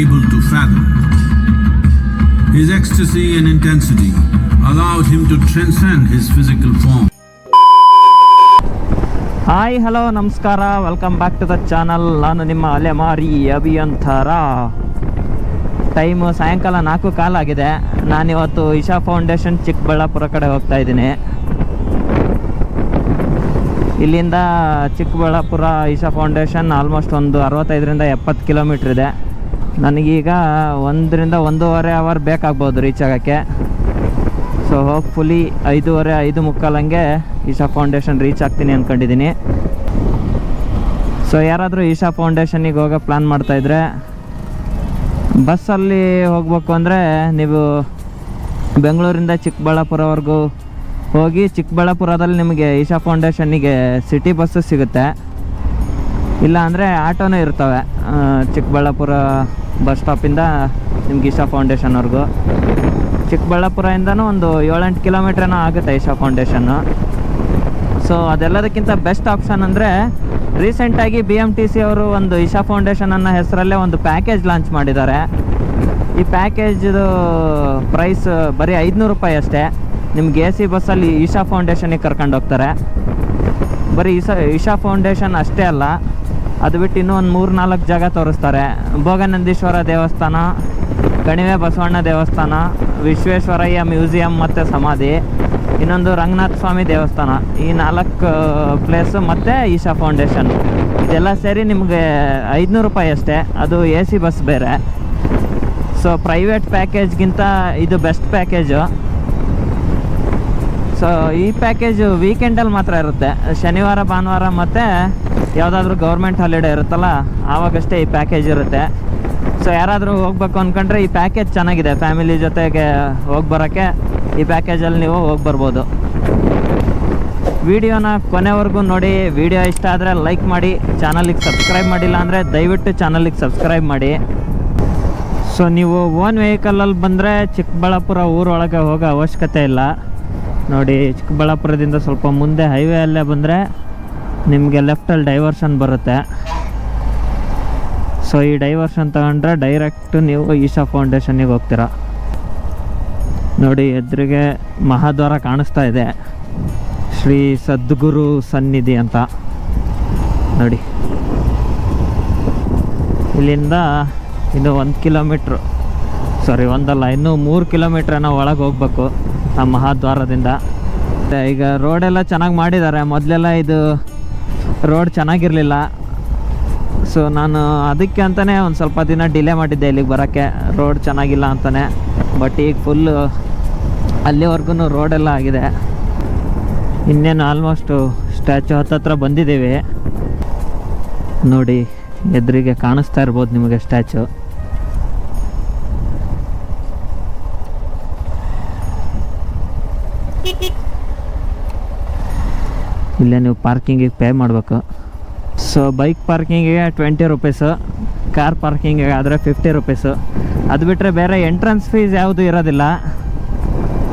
able to fathom. His ecstasy and intensity allowed him to transcend his physical form. Hi hello ನಮಸ್ಕಾರ, welcome back to the channel. ನಾನು ನಿಮ್ಮ ಅಲೆಮಾರಿ ಅಭಿಯಂತರ. Time ಸಾಯಂಕಾಲ 4:15 ಆಗಿದೆ. ನಾನಿವತ್ತು ಇಶಾ ಫೌಂಡೇಶನ್ ಚಿಕ್ಕಬಳ್ಳಾಪುರ ಕಡೆ ಹೋಗ್ತಾ ಇದ್ದೀನಿ. ಇಲ್ಲಿಂದ ಚಿಕ್ಕಬಳ್ಳಾಪುರ ಇಶಾ ಫೌಂಡೇಶನ್ ಆಲ್ಮೋಸ್ಟ್ ಒಂದು 65ರಿಂದ 70 ಕಿಲೋಮೀಟ್ರ್ ಇದೆ. ನನಗೀಗ 1 ರಿಂದ 1.5 ಅವರ್ ಬೇಕಾಗ್ಬೋದು ರೀಚ್ ಆಗೋಕ್ಕೆ. ಸೊ ಹೋಪ್ಫುಲಿ 5:30 5:45 ಹಂಗೆ ಇಶಾ ಫೌಂಡೇಶನ್ ರೀಚ್ ಆಗ್ತೀನಿ ಅಂದ್ಕೊಂಡಿದ್ದೀನಿ. ಸೊ ಯಾರಾದರೂ ಇಶಾ ಫೌಂಡೇಶನಿಗೆ ಹೋಗೋ ಪ್ಲ್ಯಾನ್ ಮಾಡ್ತಾಯಿದ್ರೆ ಬಸ್ಸಲ್ಲಿ ಹೋಗಬೇಕು ಅಂದರೆ ನೀವು ಬೆಂಗಳೂರಿಂದ ಚಿಕ್ಕಬಳ್ಳಾಪುರವರೆಗೂ ಹೋಗಿ ಚಿಕ್ಕಬಳ್ಳಾಪುರದಲ್ಲಿ ನಿಮಗೆ ಇಶಾ ಫೌಂಡೇಶನ್ನಿಗೆ ಸಿಟಿ ಬಸ್ಸು ಸಿಗುತ್ತೆ. ಇಲ್ಲ ಅಂದರೆ ಆಟೋನೇ ಇರ್ತವೆ. ಚಿಕ್ಕಬಳ್ಳಾಪುರ ಬಸ್ ಸ್ಟಾಪಿಂದ ನಿಮ್ಗೆ ಇಶಾ ಫೌಂಡೇಶನ್ವರೆಗೂ. ಚಿಕ್ಕಬಳ್ಳಾಪುರದಿಂದನೂ ಒಂದು 7-8 ಕಿಲೋಮೀಟ್ರೇನೋ ಆಗುತ್ತೆ ಇಶಾ ಫೌಂಡೇಶನ್ನು. ಸೊ ಅದೆಲ್ಲದಕ್ಕಿಂತ ಬೆಸ್ಟ್ ಆಪ್ಷನ್ ಅಂದರೆ ರೀಸೆಂಟಾಗಿ BMTC ಅವರು ಒಂದು ಇಶಾ ಫೌಂಡೇಶನ್ ಅನ್ನೋ ಹೆಸರಲ್ಲೇ ಒಂದು ಪ್ಯಾಕೇಜ್ ಲಾಂಚ್ ಮಾಡಿದ್ದಾರೆ. ಈ ಪ್ಯಾಕೇಜ್ದು ಪ್ರೈಸ್ ಬರೀ 500 ರೂಪಾಯಿ ಅಷ್ಟೇ. ನಿಮ್ಗೆ AC ಬಸ್ಸಲ್ಲಿ ಇಶಾ ಫೌಂಡೇಶನಿಗೆ ಕರ್ಕೊಂಡು ಹೋಗ್ತಾರೆ. ಬರೀ ಇಶಾ ಫೌಂಡೇಶನ್ ಅಷ್ಟೇ ಅಲ್ಲ, ಅದು ಬಿಟ್ಟು ಇನ್ನೂ ಒಂದು 3-4 ಜಾಗ ತೋರಿಸ್ತಾರೆ. ಭೋಗನಂದೀಶ್ವರ ದೇವಸ್ಥಾನ, ಕಣಿವೆ ಬಸವಣ್ಣ ದೇವಸ್ಥಾನ, ವಿಶ್ವೇಶ್ವರಯ್ಯ ಮ್ಯೂಸಿಯಂ ಮತ್ತು ಸಮಾಧಿ, ಇನ್ನೊಂದು ರಂಗನಾಥ ಸ್ವಾಮಿ ದೇವಸ್ಥಾನ. ಈ 4 ಪ್ಲೇಸು ಮತ್ತು ಇಶಾ ಫೌಂಡೇಶನ್ ಇದೆಲ್ಲ ಸೇರಿ ನಿಮಗೆ 500 ರೂಪಾಯಿ ಅಷ್ಟೇ. ಅದು AC ಬಸ್ ಬೇರೆ. ಸೊ ಪ್ರೈವೇಟ್ ಪ್ಯಾಕೇಜ್ಗಿಂತ ಇದು ಬೆಸ್ಟ್ ಪ್ಯಾಕೇಜು. ಸೊ ಈ ಪ್ಯಾಕೇಜು ವೀಕೆಂಡಲ್ಲಿ ಮಾತ್ರ ಇರುತ್ತೆ. ಶನಿವಾರ ಭಾನುವಾರ ಮತ್ತು ಯಾವುದಾದ್ರೂ ಗೌರ್ಮೆಂಟ್ ಹಾಲಿಡೇ ಇರುತ್ತಲ್ಲ ಆವಾಗಷ್ಟೇ ಈ ಪ್ಯಾಕೇಜ್ ಇರುತ್ತೆ. ಸೊ ಯಾರಾದರೂ ಹೋಗ್ಬೇಕು ಅಂದ್ಕೊಂಡ್ರೆ ಈ ಪ್ಯಾಕೇಜ್ ಚೆನ್ನಾಗಿದೆ. ಫ್ಯಾಮಿಲಿ ಜೊತೆಗೆ ಹೋಗಿ ಬರೋಕ್ಕೆ ಈ ಪ್ಯಾಕೇಜಲ್ಲಿ ನೀವು ಹೋಗಿ ಬರ್ಬೋದು. ವಿಡಿಯೋನ ಕೊನೆವರೆಗೂ ನೋಡಿ. ವಿಡಿಯೋ ಇಷ್ಟ ಆದರೆ ಲೈಕ್ ಮಾಡಿ. ಚಾನಲಿಗೆ ಸಬ್ಸ್ಕ್ರೈಬ್ ಮಾಡಿಲ್ಲ ಅಂದರೆ ದಯವಿಟ್ಟು ಚಾನಲಿಗೆ ಸಬ್ಸ್ಕ್ರೈಬ್ ಮಾಡಿ. ಸೊ ನೀವು ಓನ್ ವೆಹಿಕಲಲ್ಲಿ ಬಂದರೆ ಚಿಕ್ಕಬಳ್ಳಾಪುರ ಊರೊಳಗೆ ಹೋಗೋ ಅವಶ್ಯಕತೆ ಇಲ್ಲ. ನೋಡಿ, ಚಿಕ್ಕಬಳ್ಳಾಪುರದಿಂದ ಸ್ವಲ್ಪ ಮುಂದೆ ಹೈವೇ ಅಲ್ಲೇ ಬಂದರೆ ನಿಮಗೆ ಲೆಫ್ಟಲ್ಲಿ ಡೈವರ್ಷನ್ ಬರುತ್ತೆ. ಸೊ ಈ ಡೈವರ್ಷನ್ ತಗೊಂಡ್ರೆ ಡೈರೆಕ್ಟ್ ನೀವು ಇಶಾ ಫೌಂಡೇಶನ್ನಿಗೆ ಹೋಗ್ತೀರಾ. ನೋಡಿ, ಎದುರಿಗೆ ಮಹಾದ್ವಾರ ಕಾಣಿಸ್ತಾ ಇದೆ, ಶ್ರೀ ಸದ್ಗುರು ಸನ್ನಿಧಿ ಅಂತ. ನೋಡಿ, ಇಲ್ಲಿಂದ ಇನ್ನು 1 ಕಿಲೋಮೀಟ್ರು, ಸಾರಿ ಒಂದಲ್ಲ, ಇನ್ನೂ 3 ಕಿಲೋಮೀಟ್ರನ್ನ ಒಳಗೆ ಹೋಗ್ಬೇಕು ಆ ಮಹಾದ್ವಾರದಿಂದ. ಈಗ ರೋಡೆಲ್ಲ ಚೆನ್ನಾಗಿ ಮಾಡಿದ್ದಾರೆ. ಮೊದಲೆಲ್ಲ ಇದು ರೋಡ್ ಚೆನ್ನಾಗಿರಲಿಲ್ಲ. ಸೊ ನಾನು ಅದಕ್ಕೆ ಅಂತಲೇ ಒಂದು ಸ್ವಲ್ಪ ದಿನ ಡಿಲೇ ಮಾಡಿದ್ದೆ ಇಲ್ಲಿಗೆ ಬರೋಕ್ಕೆ, ರೋಡ್ ಚೆನ್ನಾಗಿಲ್ಲ ಅಂತಲೇ. ಬಟ್ ಈಗ ಫುಲ್ಲು ಅಲ್ಲಿವರೆಗೂ ರೋಡೆಲ್ಲ ಆಗಿದೆ. ಇನ್ನೇನು ಆಲ್ಮೋಸ್ಟು ಸ್ಟ್ಯಾಚು ಹತ್ತತ್ರ ಬಂದಿದ್ದೀವಿ. ನೋಡಿ, ಎದುರಿಗೆ ಕಾಣಿಸ್ತಾ ಇರ್ಬೋದು ನಿಮಗೆ ಸ್ಟ್ಯಾಚು. ಇಲ್ಲೇ ನೀವು ಪಾರ್ಕಿಂಗಿಗೆ ಪೇ ಮಾಡಬೇಕು. ಸೊ ಬೈಕ್ ಪಾರ್ಕಿಂಗಿಗೆ 20 ರೂಪೀಸು, ಕಾರ್ ಪಾರ್ಕಿಂಗಿಗೆ ಆದರೆ 50 ರೂಪೀಸು. ಅದು ಬಿಟ್ಟರೆ ಬೇರೆ ಎಂಟ್ರೆನ್ಸ್ ಫೀಸ್ ಯಾವುದೂ ಇರೋದಿಲ್ಲ.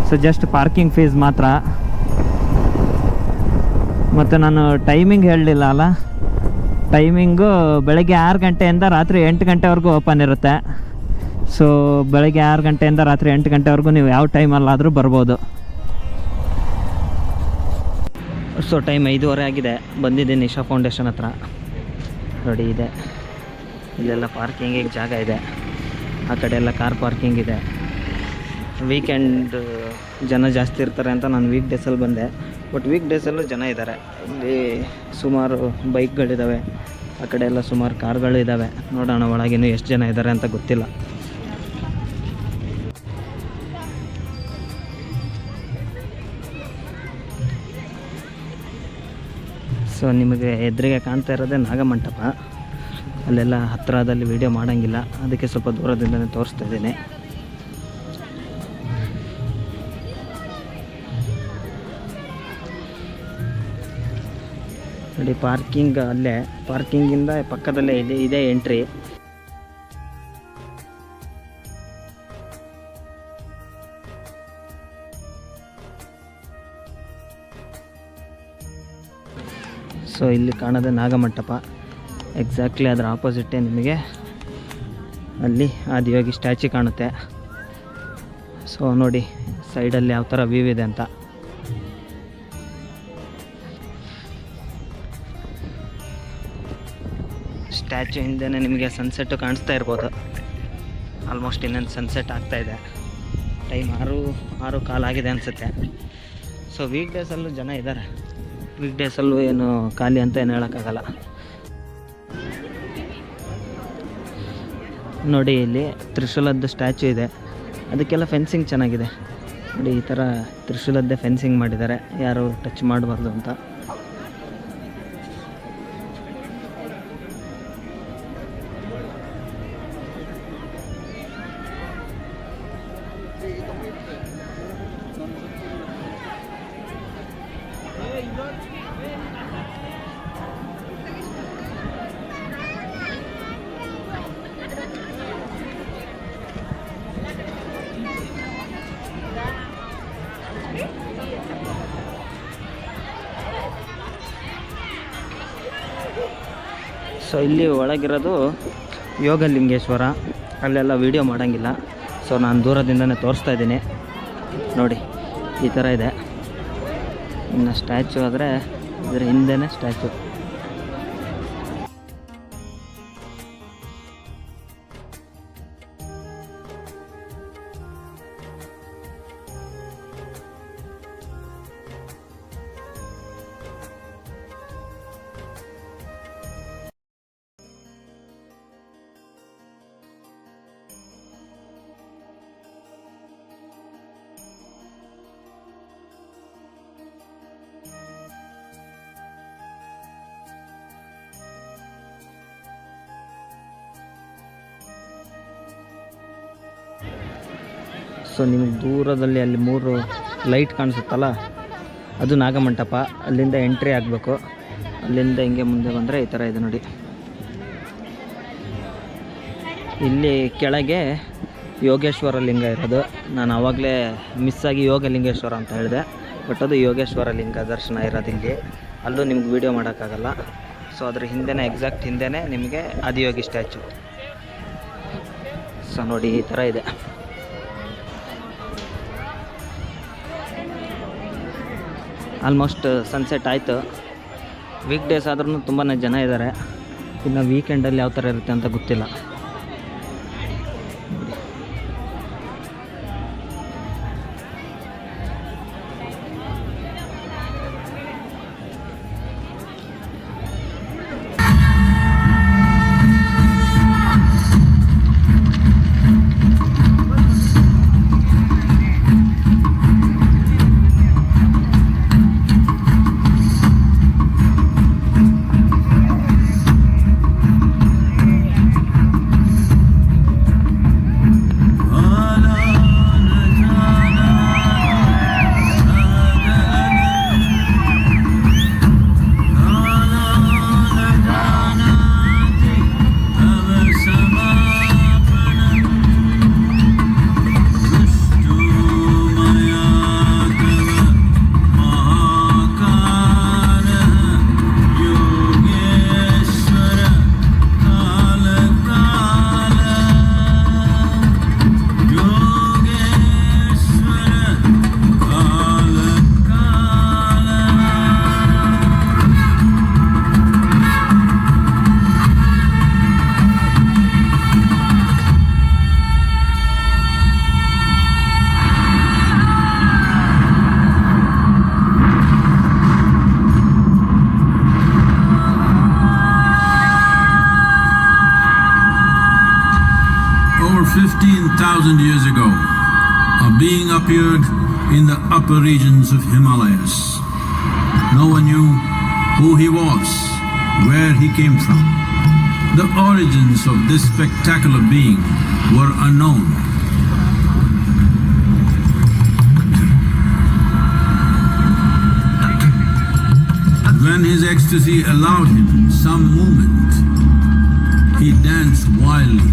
ಸೊ ಜಸ್ಟ್ ಪಾರ್ಕಿಂಗ್ ಫೀಸ್ ಮಾತ್ರ. ಮತ್ತು ನಾನು ಟೈಮಿಂಗ್ ಹೇಳಲಿಲ್ಲ ಅಲ್ಲ, ಟೈಮಿಂಗು ಬೆಳಗ್ಗೆ 6 ಗಂಟೆಯಿಂದ ರಾತ್ರಿ 8 ಗಂಟೆವರೆಗೂ ಓಪನ್ ಇರುತ್ತೆ. ಸೊ ಬೆಳಗ್ಗೆ 6 ಗಂಟೆಯಿಂದ ರಾತ್ರಿ 8 ಗಂಟೆವರೆಗೂ ನೀವು ಯಾವ ಟೈಮಲ್ಲಾದರೂ ಬರ್ಬೋದು. ಸೊ ಟೈಮ್ 5:30 ಆಗಿದೆ. ಬಂದಿದ್ದೀನಿ ಇಶಾ ಫೌಂಡೇಶನ್ ಹತ್ರ. ನೋಡಿ, ಇದೆ ಇಲ್ಲೆಲ್ಲ ಪಾರ್ಕಿಂಗಿಗೆ ಜಾಗ ಇದೆ. ಆ ಕಡೆ ಎಲ್ಲ ಕಾರ್ ಪಾರ್ಕಿಂಗ್ ಇದೆ. ವೀಕೆಂಡ್ ಜನ ಜಾಸ್ತಿ ಇರ್ತಾರೆ ಅಂತ ನಾನು ವೀಕ್ ಡೇಸಲ್ಲಿ ಬಂದೆ. ಬಟ್ ವೀಕ್ ಡೇಸಲ್ಲೂ ಜನ ಇದ್ದಾರೆ. ಇಲ್ಲಿ ಸುಮಾರು ಬೈಕ್ಗಳಿದ್ದಾವೆ, ಆ ಕಡೆ ಎಲ್ಲ ಸುಮಾರು ಕಾರ್ಗಳು ಇದ್ದಾವೆ. ನೋಡೋಣ ಒಳಗಿನ್ನೂ ಎಷ್ಟು ಜನ ಇದ್ದಾರೆ ಅಂತ ಗೊತ್ತಿಲ್ಲ. ಸೊ ನಿಮಗೆ ಎದುರಿಗೆ ಕಾಣ್ತಾ ಇರೋದೇ ನಾಗಮಂಟಪ. ಅಲ್ಲೆಲ್ಲ ಹತ್ತಿರದಲ್ಲಿ ವೀಡಿಯೋ ಮಾಡೋಂಗಿಲ್ಲ, ಅದಕ್ಕೆ ಸ್ವಲ್ಪ ದೂರದಿಂದನೇ ತೋರಿಸ್ತಾ ಇದ್ದೀನಿ. ನೋಡಿ, ಪಾರ್ಕಿಂಗ್ ಅಲ್ಲೇ, ಪಾರ್ಕಿಂಗಿಂದ ಪಕ್ಕದಲ್ಲೇ ಇದೆ ಎಂಟ್ರಿ. ಸೊ ಇಲ್ಲಿ ಕಾಣೋದೇ ನಾಗಮಂಟಪ. ಎಕ್ಸಾಕ್ಟ್ಲಿ ಅದರ ಆಪೋಸಿಟ್ಟೇ ನಿಮಗೆ ಅಲ್ಲಿ ಆದಿಯೋಗಿ ಸ್ಟ್ಯಾಚ್ಯೂ ಕಾಣುತ್ತೆ. ಸೊ ನೋಡಿ ಸೈಡಲ್ಲಿ ಯಾವ ಥರ ವ್ಯೂ ಇದೆ ಅಂತ. ಸ್ಟ್ಯಾಚ್ಯೂ ಹಿಂದೆನೇ ನಿಮಗೆ ಸನ್ಸೆಟ್ಟು ಕಾಣಿಸ್ತಾ ಇರ್ಬೋದು. ಆಲ್ಮೋಸ್ಟ್ ಇನ್ನೊಂದು ಸನ್ಸೆಟ್ ಆಗ್ತಾಯಿದೆ. ಟೈಮ್ 6:15 ಆಗಿದೆ ಅನಿಸುತ್ತೆ. ಸೊ ವೀಕ್ ಡೇಸಲ್ಲೂ ಜನ ಇದ್ದಾರೆ. ವೀಕ್ ಡೇಸಲ್ಲೂ ಏನು ಖಾಲಿ ಅಂತ ಏನು ಹೇಳೋಕ್ಕಾಗಲ್ಲ. ನೋಡಿ ಇಲ್ಲಿ ತ್ರಿಶೂಲದ್ದು ಸ್ಟ್ಯಾಚ್ಯೂ ಇದೆ, ಅದಕ್ಕೆಲ್ಲ ಫೆನ್ಸಿಂಗ್ ಚೆನ್ನಾಗಿದೆ. ನೋಡಿ ಈ ಥರ ತ್ರಿಶೂಲದ್ದೇ ಫೆನ್ಸಿಂಗ್ ಮಾಡಿದ್ದಾರೆ, ಯಾರು ಟಚ್ ಮಾಡಬಾರ್ದು ಅಂತ. ಸೊ ಇಲ್ಲಿ ಒಳಗಿರೋದು ಯೋಗಲಿಂಗೇಶ್ವರ. ಅಲ್ಲೆಲ್ಲ ವೀಡಿಯೋ ಮಾಡೋಂಗಿಲ್ಲ, ಸೊ ನಾನು ದೂರದಿಂದನೇ ತೋರಿಸ್ತಾ ಇದ್ದೀನಿ. ನೋಡಿ ಈ ಥರ ಇದೆ. ಇನ್ನು ಸ್ಟ್ಯಾಚ್ಯೂ ಆದರೆ ಇದರ ಹಿಂದೆನೇ ಸ್ಟ್ಯಾಚ್ಯೂ. ಸೊ ನಿಮಗೆ ದೂರದಲ್ಲಿ ಅಲ್ಲಿ 3 ಲೈಟ್ ಕಾಣಿಸುತ್ತಲ್ಲ, ಅದು ನಾಗಮಂಟಪ. ಅಲ್ಲಿಂದ ಎಂಟ್ರಿ ಆಗಬೇಕು. ಅಲ್ಲಿಂದ ಹಿಂಗೆ ಮುಂದೆ ಬಂದರೆ ಈ ಥರ ಇದೆ ನೋಡಿ. ಇಲ್ಲಿ ಕೆಳಗೆ ಯೋಗೇಶ್ವರ ಲಿಂಗ ಇರೋದು. ನಾನು ಆವಾಗಲೇ ಮಿಸ್ಸಾಗಿ ಯೋಗಲಿಂಗೇಶ್ವರ ಅಂತ ಹೇಳಿದೆ, ಬಟ್ ಅದು ಯೋಗೇಶ್ವರ ಲಿಂಗ ದರ್ಶನ ಇರೋದು ಇಲ್ಲಿ. ಅಲ್ಲೂ ನಿಮ್ಗೆ ವೀಡಿಯೋ ಮಾಡೋಕ್ಕಾಗಲ್ಲ. ಸೊ ಅದ್ರ ಹಿಂದೆನೇ, ಎಕ್ಸಾಕ್ಟ್ ಹಿಂದೆನೇ ನಿಮಗೆ ಆದಿಯೋಗಿ ಸ್ಟ್ಯಾಚ್ಯೂ. ಸೊ ನೋಡಿ ಈ ಥರ ಇದೆ. ಆಲ್ಮೋಸ್ಟ್ ಸನ್ಸೆಟ್ ಆಯಿತು. ವೀಕ್ ಡೇಸ್ ಆದ್ರೂ ತುಂಬಾ ಜನ ಇದ್ದಾರೆ. ಇನ್ನು ವೀಕೆಂಡಲ್ಲಿ ಯಾವ ಥರ ಇರುತ್ತೆ ಅಂತ ಗೊತ್ತಿಲ್ಲ. Over 15,000 years ago, a being appeared in the upper regions of Himalayas. No one knew who he was, where he came from. The origins of this spectacular being were unknown. When his ecstasy allowed him some movement, he danced wildly.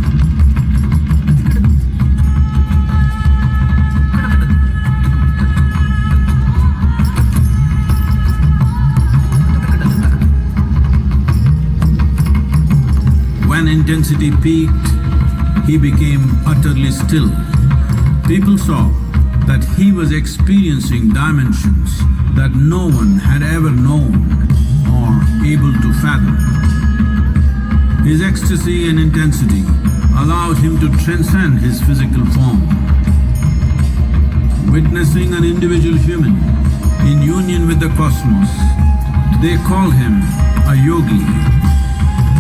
When intensity peaked, he became utterly still. People saw that he was experiencing dimensions that no one had ever known or able to fathom. His ecstasy and intensity allowed him to transcend his physical form. Witnessing an individual human in union with the cosmos, they call him a yogi,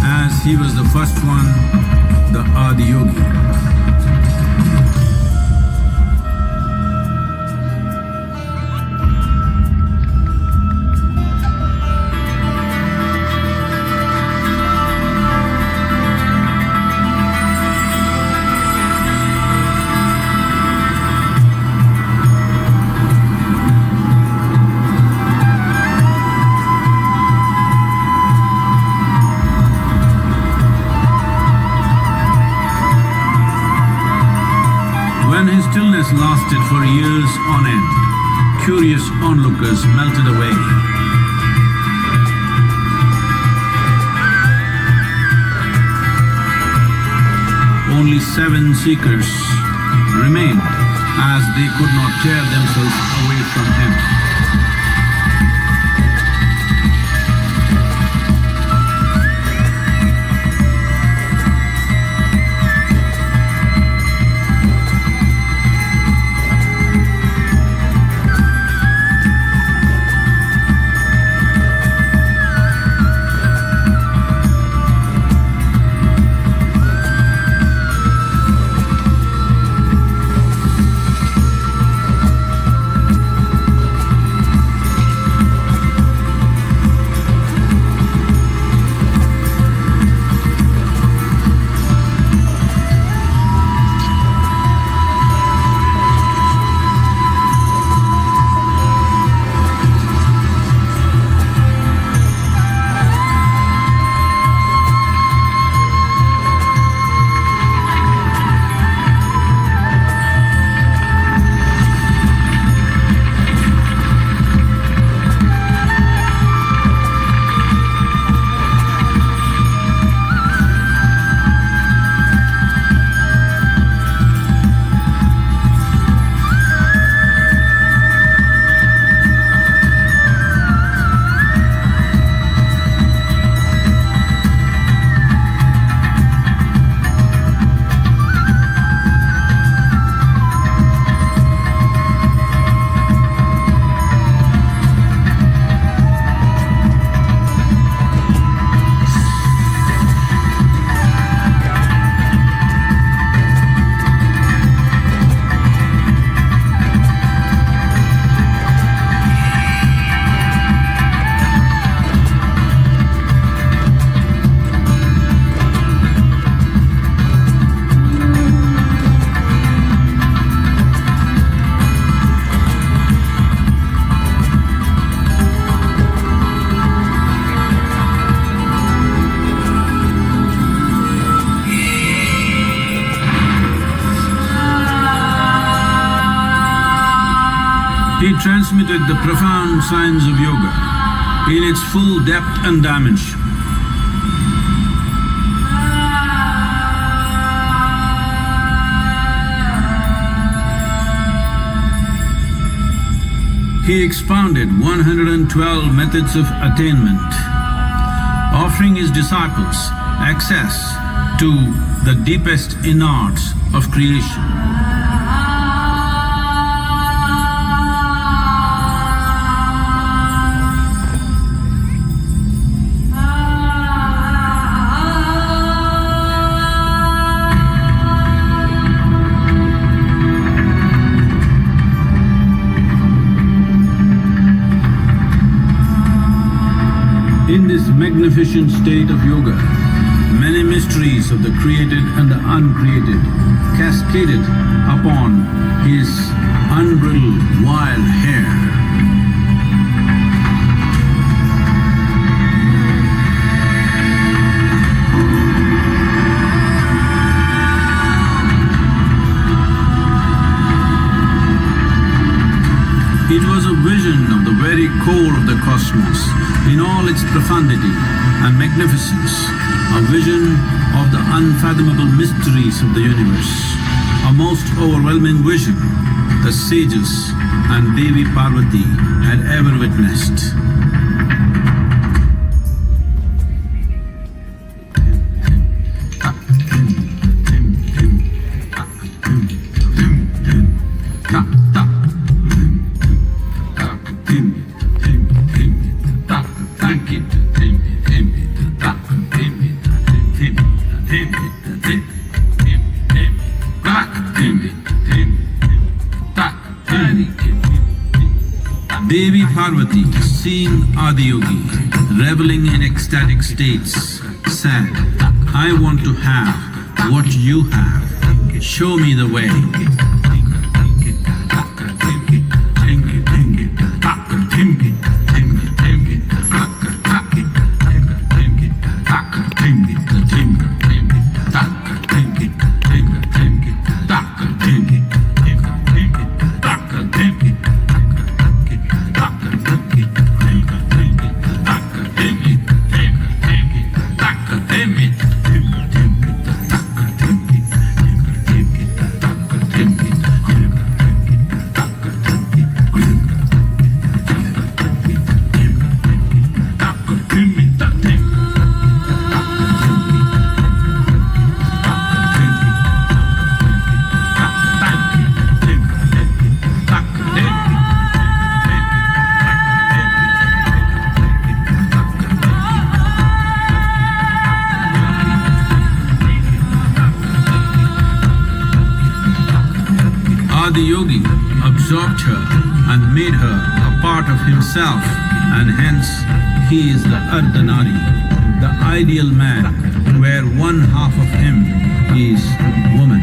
as he was the first one, the Adi Yogi. When his stillness lasted for years on end, curious onlookers melted away. Only 7 seekers remained, as they could not tear themselves away from him. He transmitted the profound science of yoga in its full depth and dimension. He expounded 112 methods of attainment, offering his disciples access to the deepest innards of creation. In this magnificent state of yoga, many mysteries of the created and the uncreated cascaded upon his unbridled wild hair. It was a vision of the very core of the cosmos in all its profundity and magnificence, a vision of the unfathomable mysteries of the universe, a most overwhelming vision the sages and Devi Parvati had ever witnessed. Devi Parvati, seeing Adiyogi reveling in ecstatic states, said, "I want to have what you have. Show me the way." Adiyogi absorbed her and made her a part of himself, and hence he is the Ardhanari, the ideal man, where one half of him is woman.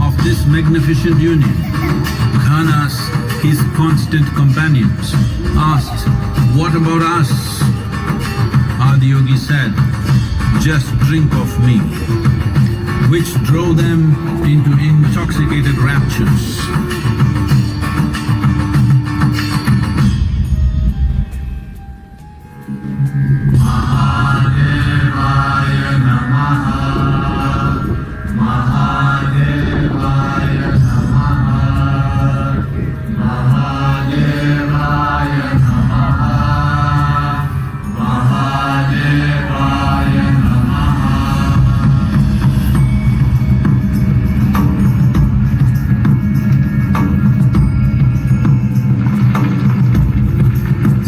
Of this magnificent union, Ghanas, his constant companions, asked, "What about us?" Adiyogi said, "Just drink of me," which drove them into intoxicated raptures.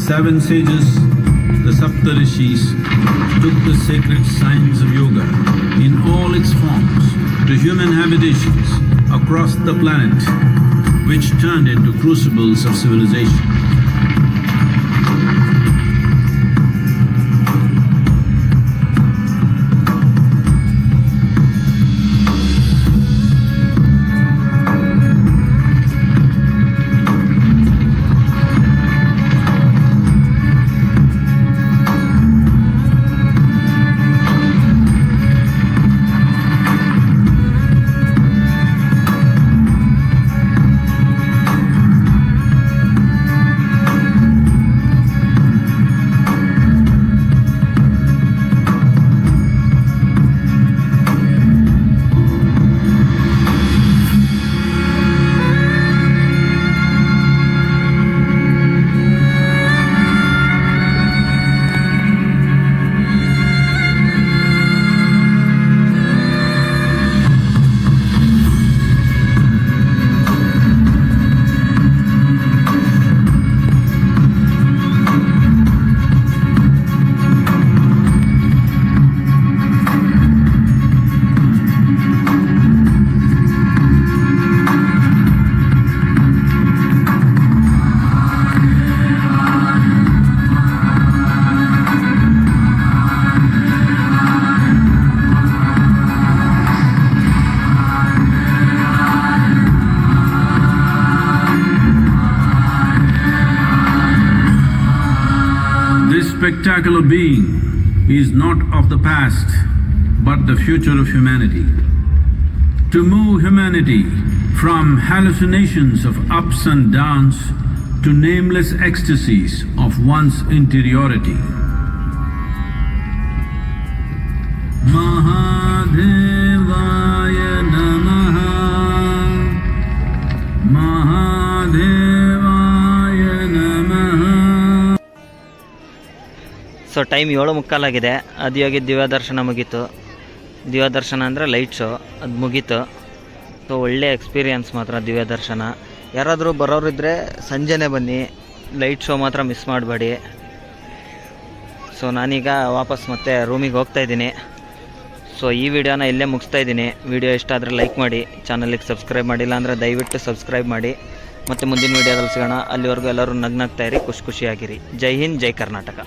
Seven sages, the Saptarishis, took the sacred science of yoga in all its forms to human habitations across the planet, which turned into crucibles of civilization. spectacular being is not of the past, but the future of humanity. To move humanity from hallucinations of ups and downs to nameless ecstasies of one's interiority. Mahadevaya Namaha, Mahadevaya Namaha. So time 7:15 Adiyogi ದಿವ್ಯ ದರ್ಶನ ಮುಗೀತು. ದಿವ್ಯ ದರ್ಶನ ಅಂದರೆ light show, ಅದು ಮುಗೀತು. So ಒಳ್ಳೆ experience ಮಾತ್ರ ದಿವ್ಯ ದರ್ಶನ. ಯಾರಾದರೂ ಬರೋರಿದ್ದರೆ ಸಂಜೆನೇ ಬನ್ನಿ, ಲೈಟ್ ಶೋ ಮಾತ್ರ ಮಿಸ್ ಮಾಡಬೇಡಿ. ಸೊ ನಾನೀಗ ವಾಪಸ್ ಮತ್ತೆ ರೂಮಿಗೆ ಹೋಗ್ತಾಯಿದ್ದೀನಿ. ಸೊ ಈ ವಿಡಿಯೋನ ಇಲ್ಲೇ ಮುಗಿಸ್ತಾ ಇದ್ದೀನಿ. ವಿಡಿಯೋ ಇಷ್ಟ ಆದರೆ ಲೈಕ್ ಮಾಡಿ, ಚಾನಲಿಗೆ ಸಬ್ಸ್ಕ್ರೈಬ್ ಮಾಡಿಲ್ಲ ಅಂದರೆ ದಯವಿಟ್ಟು ಸಬ್ಸ್ಕ್ರೈಬ್ ಮಾಡಿ. ಮತ್ತು ಮುಂದಿನ ವಿಡಿಯೋದಲ್ಲಿ ಸಿಗೋಣ. ಅಲ್ಲಿವರೆಗೂ ಎಲ್ಲರೂ ನಗ್ನಾಗ್ತಾಯಿರಿ, ಖುಷಿಯಾಗಿರಿ. ಜೈ ಹಿಂದ್, ಜೈ ಕರ್ನಾಟಕ.